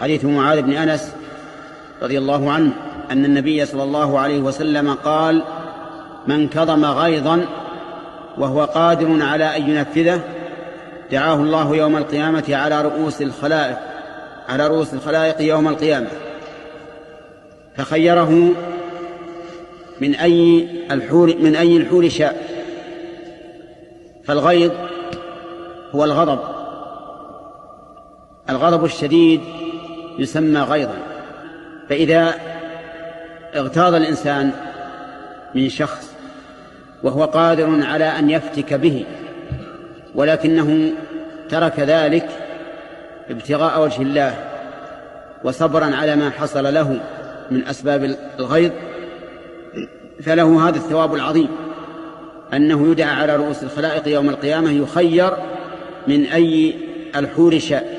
حديث معاذ بن أنس رضي الله عنه أن النبي صلى الله عليه وسلم قال: من كظم غيظا وهو قادر على أن ينفذه دعاه الله يوم القيامة على رؤوس الخلائق يوم القيامة، فخيره من أي الحور شاء. فالغيظ هو الغضب الشديد يسمى غيظا. فإذا اغتاظ الإنسان من شخص وهو قادر على أن يفتك به ولكنه ترك ذلك ابتغاء وجه الله وصبرا على ما حصل له من أسباب الغيظ، فله هذا الثواب العظيم أنه يدعى على رؤوس الخلائق يوم القيامة يخير من أي الحور شاء.